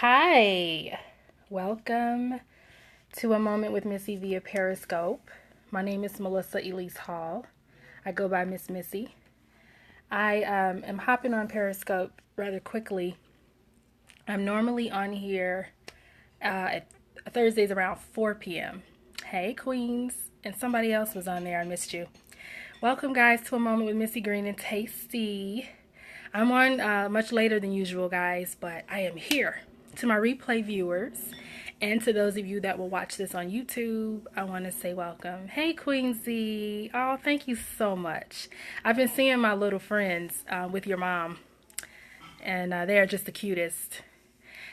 Hi, welcome to A Moment with Missy via Periscope. My name is Melissa Elise Hall. I go by Miss Missy. I am hopping on Periscope rather quickly. I'm normally on here at Thursdays around 4 p.m. Hey, Queens. And somebody else was on there. I missed you. Welcome, guys, to A Moment with Missy Green and Tasty. I'm on much later than usual, guys, but I am here. To my replay viewers and to those of you that will watch this on YouTube, I want to say welcome. Hey, Queensy. Oh, thank you so much. I've been seeing my little friends with your mom, and they are just the cutest.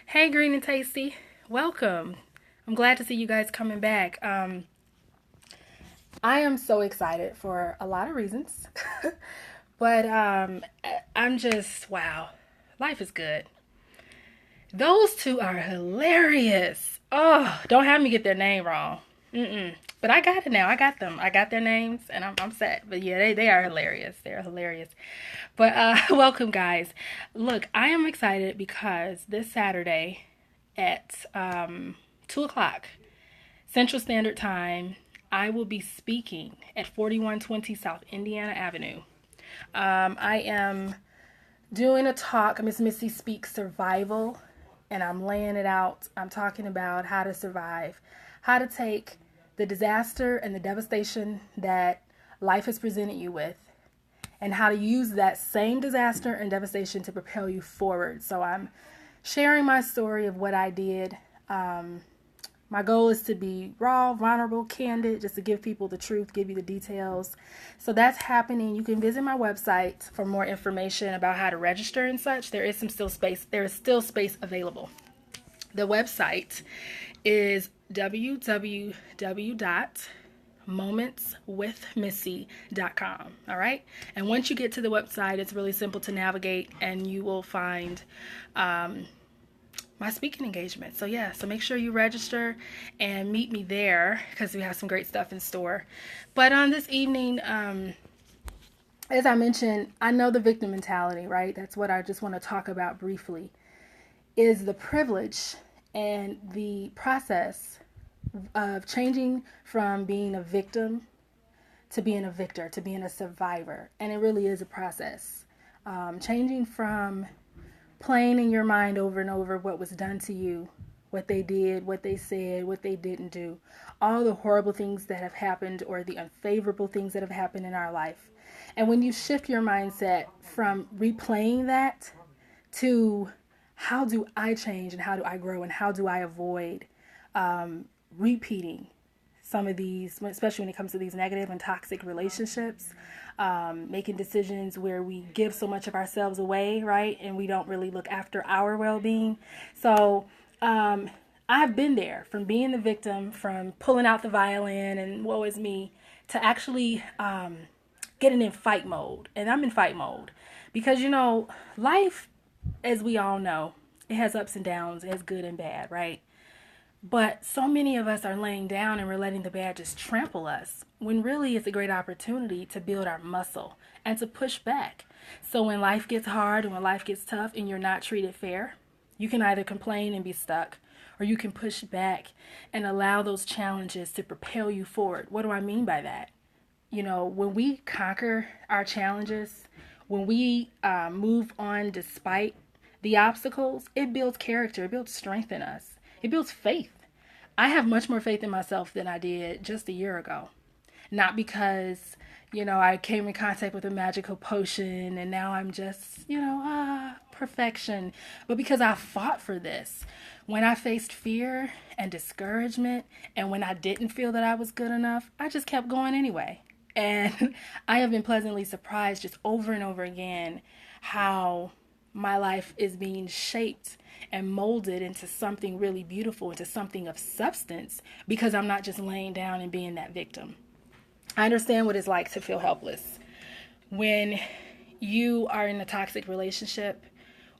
Hey, Green and Tasty. Welcome. I'm glad to see you guys coming back. I am so excited for a lot of reasons. But I'm just, wow, life is good. Those two are hilarious. Oh, don't have me get their name wrong. But I got it now. I got them. I got their names, and I'm set. But yeah, they are hilarious. They're hilarious. But welcome, guys. Look, I am excited because this Saturday at 2 o'clock Central Standard Time, I will be speaking at 4120 South Indiana Avenue. I am doing a talk, Miss Missy Speaks Survival, and I'm laying it out. I'm talking about how to survive, how to take the disaster and the devastation that life has presented you with, and how to use that same disaster and devastation to propel you forward. So I'm sharing my story of what I did. My goal is to be raw, vulnerable, candid, just to give people the truth, give you the details. So that's happening. You can visit my website for more information about how to register and such. There is still space available. The website is www.momentswithmissy.com. All right. And once you get to the website, it's really simple to navigate, and you will find my speaking engagement. So yeah, so make sure you register and meet me there because we have some great stuff in store. But on this evening, as I mentioned, I know the victim mentality, right? That's what I just want to talk about briefly, is the privilege and the process of changing from being a victim to being a victor, to being a survivor. And it really is a process. Changing from playing in your mind over and over what was done to you, what they did, what they said, what they didn't do, all the horrible things that have happened or the unfavorable things that have happened in our life. And when you shift your mindset from replaying that to how do I change and how do I grow and how do I avoid repeating some of these, especially when it comes to these negative and toxic relationships, making decisions where we give so much of ourselves away, right? And we don't really look after our well-being. So I've been there, from being the victim, from pulling out the violin and woe is me, to actually getting in fight mode. And I'm in fight mode because, life, as we all know, it has ups and downs, it has good and bad, right? But so many of us are laying down and we're letting the bad just trample us, when really it's a great opportunity to build our muscle and to push back. So when life gets hard and when life gets tough and you're not treated fair, you can either complain and be stuck, or you can push back and allow those challenges to propel you forward. What do I mean by that? When we conquer our challenges, when we move on despite the obstacles, it builds character, it builds strength in us. It builds faith. I have much more faith in myself than I did just a year ago. Not because, I came in contact with a magical potion and now I'm just, perfection. But because I fought for this. When I faced fear and discouragement and when I didn't feel that I was good enough, I just kept going anyway. And I have been pleasantly surprised just over and over again how my life is being shaped and molded into something really beautiful, into something of substance, because I'm not just laying down and being that victim. I understand what it's like to feel helpless. When you are in a toxic relationship,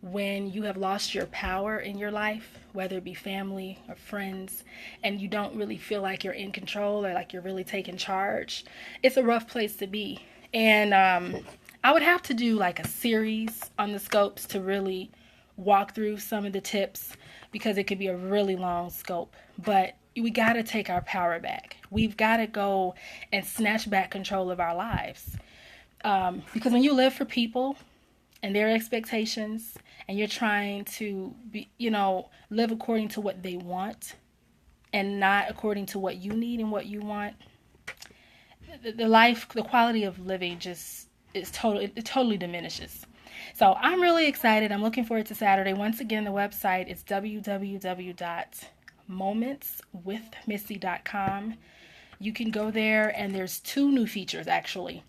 when you have lost your power in your life, whether it be family or friends, and you don't really feel like you're in control or like you're really taking charge, it's a rough place to be. And I would have to do like a series on the scopes to really walk through some of the tips because it could be a really long scope. But we got to take our power back. We've got to go and snatch back control of our lives. Because when you live for people and their expectations, and you're trying to be, live according to what they want and not according to what you need and what you want, the quality of living it totally diminishes. So I'm really excited. I'm looking forward to Saturday. Once again, the website is www.momentswithmissy.com. You can go there, and there's 2 new features actually.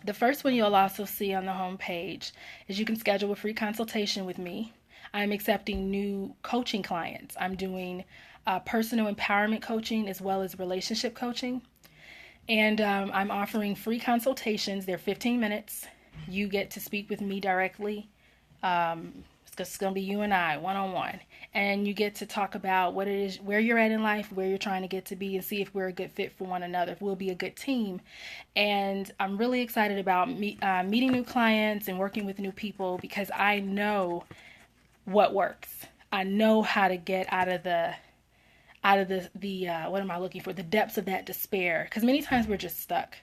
The first one you'll also see on the home page is you can schedule a free consultation with me. I'm accepting new coaching clients. I'm doing personal empowerment coaching as well as relationship coaching. And I'm offering free consultations. They're 15 minutes. You get to speak with me directly. It's going to be you and I, one-on-one. And you get to talk about what it is, where you're at in life, where you're trying to get to be, and see if we're a good fit for one another, if we'll be a good team. And I'm really excited about meeting new clients and working with new people because I know what works. I know how to get out of the what am I looking for? The depths of that despair. Because many times we're just stuck.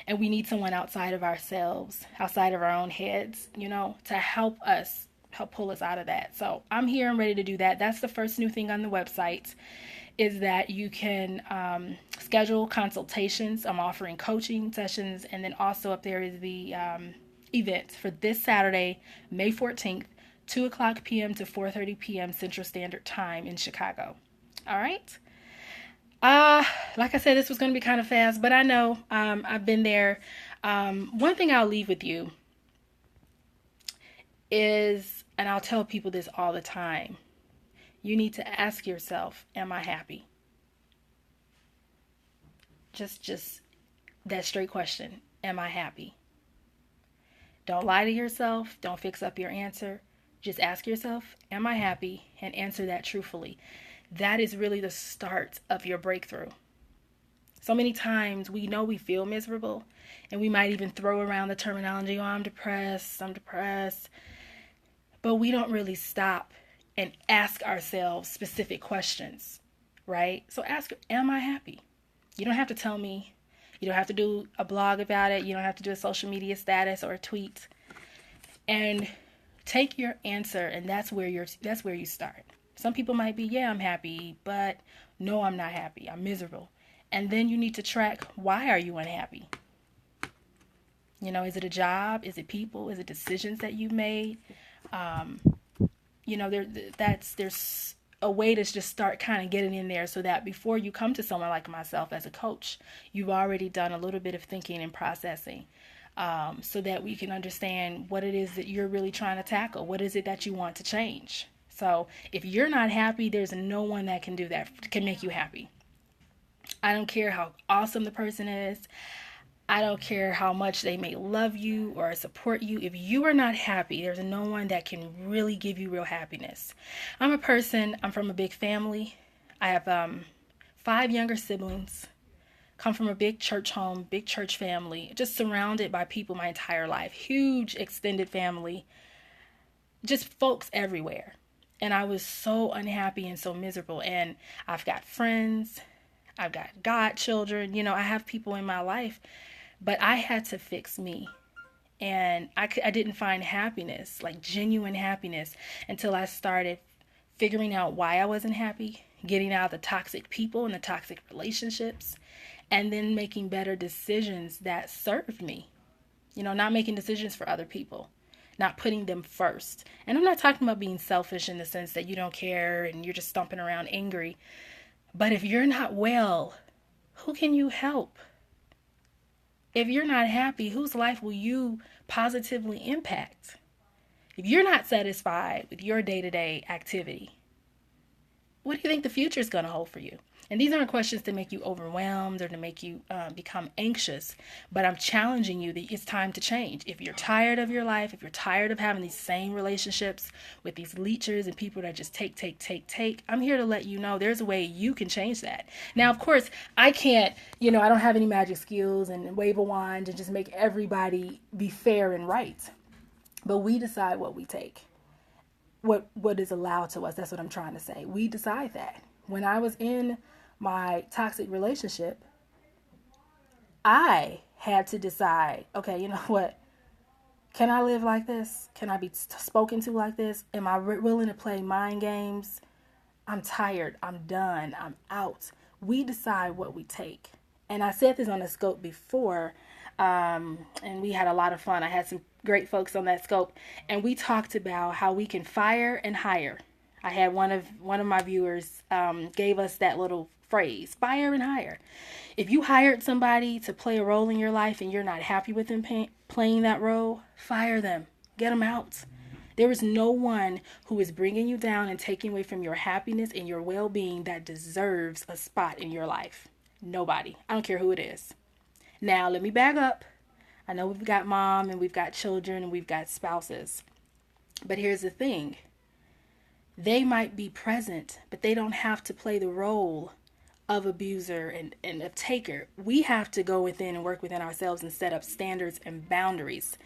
And we need someone outside of ourselves, outside of our own heads, to help pull us out of that. So I'm here and ready to do that. That's the first new thing on the website, is that you can schedule consultations. I'm offering coaching sessions. And then also up there is the event for this Saturday, May 14th, 2 o'clock p.m. to 4:30 p.m. Central Standard Time in Chicago. All right. Like I said, this was going to be kind of fast, but I know I've been there. One thing I'll leave with you is, and I'll tell people this all the time, you need to ask yourself, am I happy? Just that straight question. Am I happy? Don't lie to yourself. Don't fix up your answer. Just ask yourself, am I happy? And answer that truthfully. That is really the start of your breakthrough. So many times we know we feel miserable, and we might even throw around the terminology, oh, I'm depressed. But we don't really stop and ask ourselves specific questions, right? So ask, am I happy? You don't have to tell me. You don't have to do a blog about it. You don't have to do a social media status or a tweet. And take your answer, and that's where you start. Some people might be, yeah, I'm happy, but no, I'm not happy. I'm miserable. And then you need to track, why are you unhappy? Is it a job? Is it people? Is it decisions that you made? There's a way to just start kind of getting in there so that before you come to someone like myself as a coach, you've already done a little bit of thinking and processing, so that we can understand what it is that you're really trying to tackle. What is it that you want to change? So if you're not happy, there's no one that can do that, can make you happy. I don't care how awesome the person is. I don't care how much they may love you or support you. If you are not happy, there's no one that can really give you real happiness. I'm from a big family. I have 5 younger siblings, come from a big church home, big church family, just surrounded by people my entire life. Huge extended family, just folks everywhere. And I was so unhappy and so miserable. And I've got friends, I've got godchildren, I have people in my life, but I had to fix me. And I didn't find happiness, like genuine happiness, until I started figuring out why I wasn't happy, getting out of the toxic people and the toxic relationships, and then making better decisions that served me. Not making decisions for other people, not putting them first. And I'm not talking about being selfish in the sense that you don't care and you're just stomping around angry. But if you're not well, who can you help? If you're not happy, whose life will you positively impact? If you're not satisfied with your day-to-day activity, what do you think the future is going to hold for you? And these aren't questions to make you overwhelmed or to make you become anxious, but I'm challenging you that it's time to change. If you're tired of your life, if you're tired of having these same relationships with these leechers and people that just take, I'm here to let you know there's a way you can change that. Now, of course, I can't, I don't have any magic skills and wave a wand and just make everybody be fair and right. But we decide what we take. what is allowed to us. That's what I'm trying to say. We decide that. When I was in my toxic relationship, I had to decide, okay, you know what? Can I live like this? Can I be spoken to like this? Am I willing to play mind games? I'm tired. I'm done. I'm out. We decide what we take. And I said this on the scope before, and we had a lot of fun. I had some great folks on that scope, and we talked about how we can fire and hire. I had one of my viewers gave us that little phrase, fire and hire. If you hired somebody to play a role in your life and you're not happy with them playing that role, fire them. Get them out. There is no one who is bringing you down and taking away from your happiness and your well-being that deserves a spot in your life. Nobody. I don't care who it is. Now, let me back up. I know we've got mom and we've got children and we've got spouses. But here's the thing. They might be present, but they don't have to play the role of abuser and of taker. We have to go within and work within ourselves and set up standards and boundaries.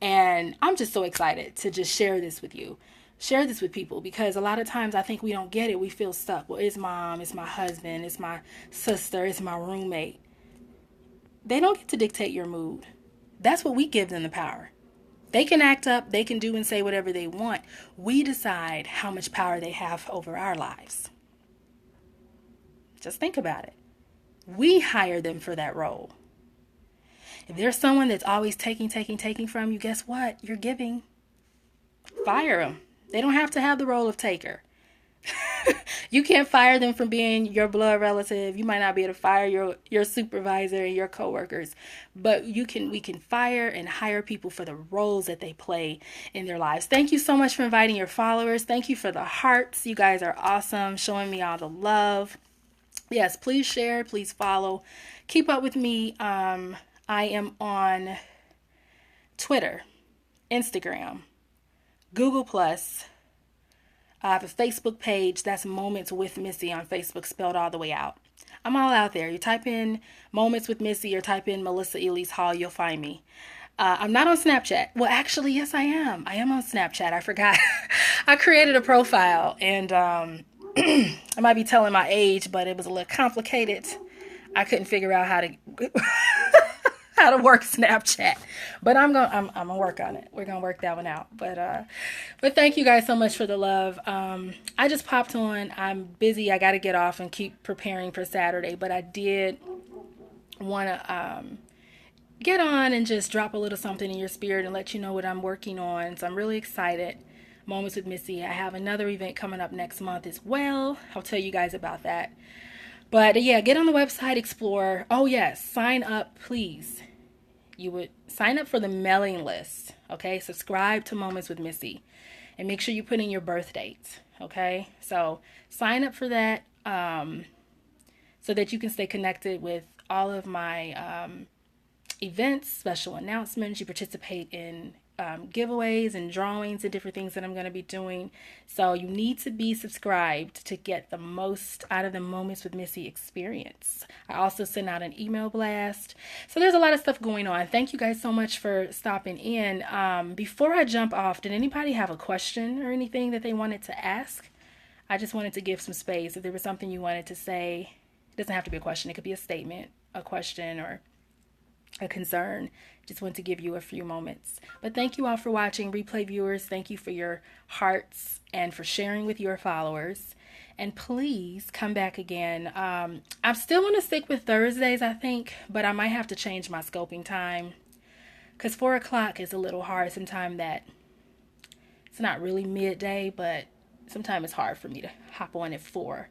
And I'm just so excited to just share this with you. Share this with people, because a lot of times I think we don't get it. We feel stuck. Well, it's mom, it's my husband, it's my sister, it's my roommate. They don't get to dictate your mood. That's what we give them the power. They can act up, they can do and say whatever they want. We decide how much power they have over our lives. Just think about it. We hire them for that role. If there's someone that's always taking from you, guess what? You're giving. Fire them. They don't have to have the role of taker. You can't fire them from being your blood relative. You might not be able to fire your supervisor and your coworkers, but we can fire and hire people for the roles that they play in their lives. Thank you so much for inviting your followers. Thank you for the hearts. You guys are awesome, showing me all the love. Yes, please share, please follow. Keep up with me. I am on Twitter, Instagram, Google+. I have a Facebook page. That's Moments with Missy on Facebook, spelled all the way out. I'm all out there. You type in Moments with Missy or type in Melissa Elise Hall, you'll find me. I'm not on Snapchat. Well, actually, yes, I am. I am on Snapchat. I forgot. I created a profile, and I might be telling my age, but it was a little complicated. I couldn't figure out how to work Snapchat, but I'm gonna work on it. We're gonna work that one out. But thank you guys so much for the love. I just popped on. I'm busy. I got to get off and keep preparing for Saturday, but I did want to get on and just drop a little something in your spirit and let you know what I'm working on. So I'm really excited. Moments with Missy. I have another event coming up next month as well. I'll tell you guys about that. But yeah, get on the website, explore. Oh yes, sign up, please. You would sign up for the mailing list, okay? Subscribe to Moments with Missy, and make sure you put in your birth date, okay? So sign up for that so that you can stay connected with all of my events, special announcements. You participate in giveaways and drawings and different things that I'm going to be doing. So you need to be subscribed to get the most out of the Moments with Missy experience. I also send out an email blast. So there's a lot of stuff going on. Thank you guys so much for stopping in. Before I jump off, did anybody have a question or anything that they wanted to ask? I just wanted to give some space. If there was something you wanted to say, it doesn't have to be a question. It could be a statement, a question, or a concern. Just want to give you a few moments. But thank you all for watching. Replay viewers, thank you for your hearts and for sharing with your followers. And please come back again. I'm still going to stick with Thursdays, I think, but I might have to change my scoping time, because 4 o'clock is a little hard. Sometimes that it's not really midday, but sometimes it's hard for me to hop on at 4.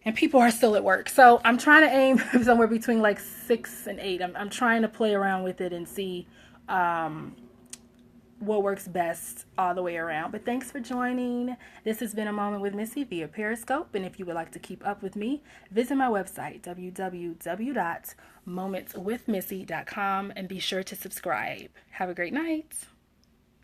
And people are still at work. So I'm trying to aim somewhere between like 6 and 8. I'm trying to play around with it and see what works best all the way around. But thanks for joining. This has been A Moment with Missy via Periscope. And if you would like to keep up with me, visit my website, www.momentswithmissy.com, and be sure to subscribe. Have a great night.